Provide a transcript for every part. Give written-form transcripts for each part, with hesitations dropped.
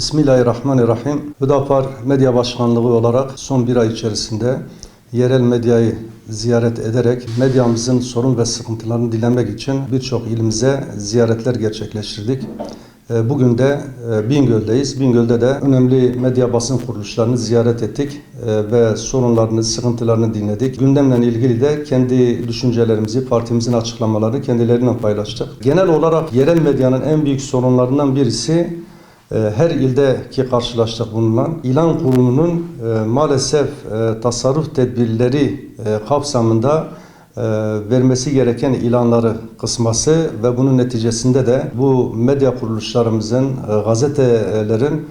Bismillahirrahmanirrahim. Hüdapar Medya Başkanlığı olarak son bir ay içerisinde yerel medyayı ziyaret ederek medyamızın sorun ve sıkıntılarını dinlemek için birçok ilimize ziyaretler gerçekleştirdik. Bugün de Bingöl'deyiz. Bingöl'de de önemli medya basın kuruluşlarını ziyaret ettik ve sorunlarını, sıkıntılarını dinledik. Gündemle ilgili de kendi düşüncelerimizi, partimizin açıklamalarını kendileriyle paylaştık. Genel olarak yerel medyanın en büyük sorunlarından birisi her ildeki karşılaştık bulunan ilan kurumunun maalesef tasarruf tedbirleri kapsamında vermesi gereken ilanları kısması ve bunun neticesinde de bu medya kuruluşlarımızın, gazetelerin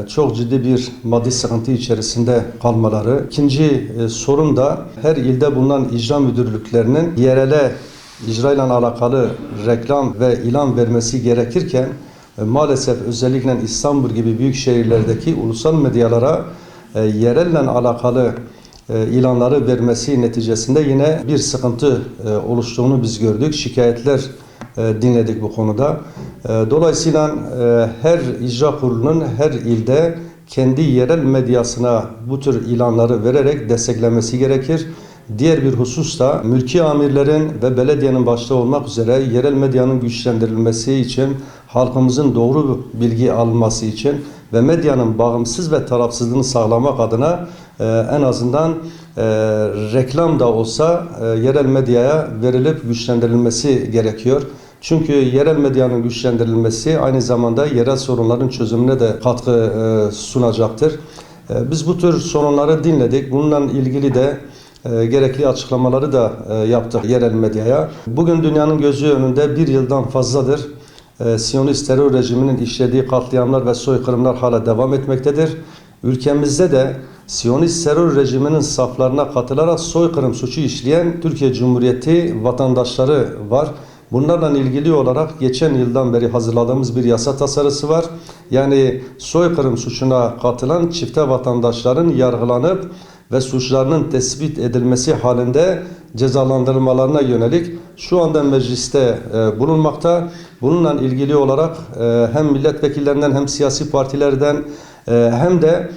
çok ciddi bir maddi sıkıntı içerisinde kalmaları. İkinci sorun da her ilde bulunan icra müdürlüklerinin yerele icra ile alakalı reklam ve ilan vermesi gerekirken maalesef özellikle İstanbul gibi büyük şehirlerdeki ulusal medyalara yerelle alakalı ilanları vermesi neticesinde yine bir sıkıntı oluştuğunu biz gördük. Şikayetler dinledik bu konuda. Dolayısıyla her icra kurulunun her ilde kendi yerel medyasına bu tür ilanları vererek desteklemesi gerekir. Diğer bir husus da mülki amirlerin ve belediyenin başta olmak üzere yerel medyanın güçlendirilmesi için, halkımızın doğru bilgi alınması için ve medyanın bağımsız ve tarafsızlığını sağlamak adına en azından reklam da olsa yerel medyaya verilip güçlendirilmesi gerekiyor. Çünkü yerel medyanın güçlendirilmesi aynı zamanda yerel sorunların çözümüne de katkı sunacaktır. Biz bu tür sorunları dinledik. Bununla ilgili de gerekli açıklamaları da yaptık yerel medyaya. Bugün dünyanın gözü önünde bir yıldan fazladır Siyonist terör rejiminin işlediği katliamlar ve soykırımlar hala devam etmektedir. Ülkemizde de Siyonist terör rejiminin saflarına katılarak soykırım suçu işleyen Türkiye Cumhuriyeti vatandaşları var. Bunlarla ilgili olarak geçen yıldan beri hazırladığımız bir yasa tasarısı var. Yani soykırım suçuna katılan çifte vatandaşların yargılanıp ve suçlarının tespit edilmesi halinde cezalandırılmalarına yönelik şu anda mecliste bulunmakta. Bununla ilgili olarak hem milletvekillerinden hem siyasi partilerden hem de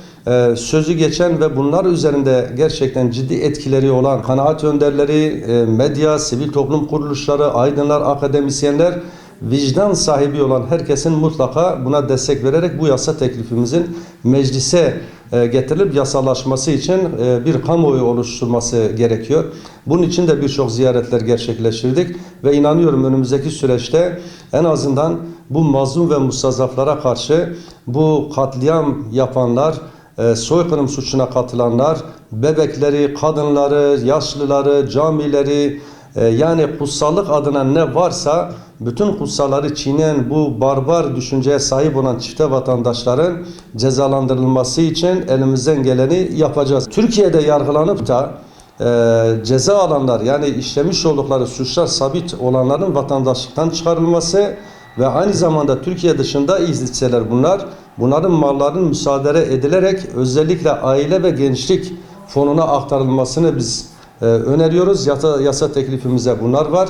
sözü geçen ve bunlar üzerinde gerçekten ciddi etkileri olan kanaat önderleri, medya, sivil toplum kuruluşları, aydınlar, akademisyenler, vicdan sahibi olan herkesin mutlaka buna destek vererek bu yasa teklifimizin meclise getirilip yasalaşması için bir kamuoyu oluşturması gerekiyor. Bunun için de birçok ziyaretler gerçekleştirdik ve inanıyorum önümüzdeki süreçte en azından bu mazlum ve mustazaflara karşı bu katliam yapanlar, soykırım suçuna katılanlar, bebekleri, kadınları, yaşlıları, camileri, yani kutsallık adına ne varsa bütün kutsalları çiğneyen bu barbar düşünceye sahip olan çifte vatandaşların cezalandırılması için elimizden geleni yapacağız. Türkiye'de yargılanıp da ceza alanlar, yani işlemiş oldukları suçlar sabit olanların vatandaşlıktan çıkarılması ve aynı zamanda Türkiye dışında izletseler bunların mallarının müsaade edilerek özellikle aile ve gençlik fonuna aktarılmasını biz öneriyoruz. Yasa teklifimize bunlar var.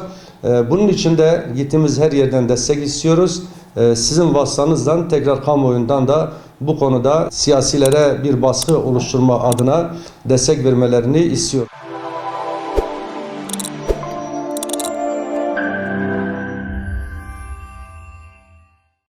Bunun için de gittiğimiz her yerden destek istiyoruz. Sizin vasıtanızdan tekrar kamuoyundan da bu konuda siyasilere bir baskı oluşturma adına destek vermelerini istiyorum.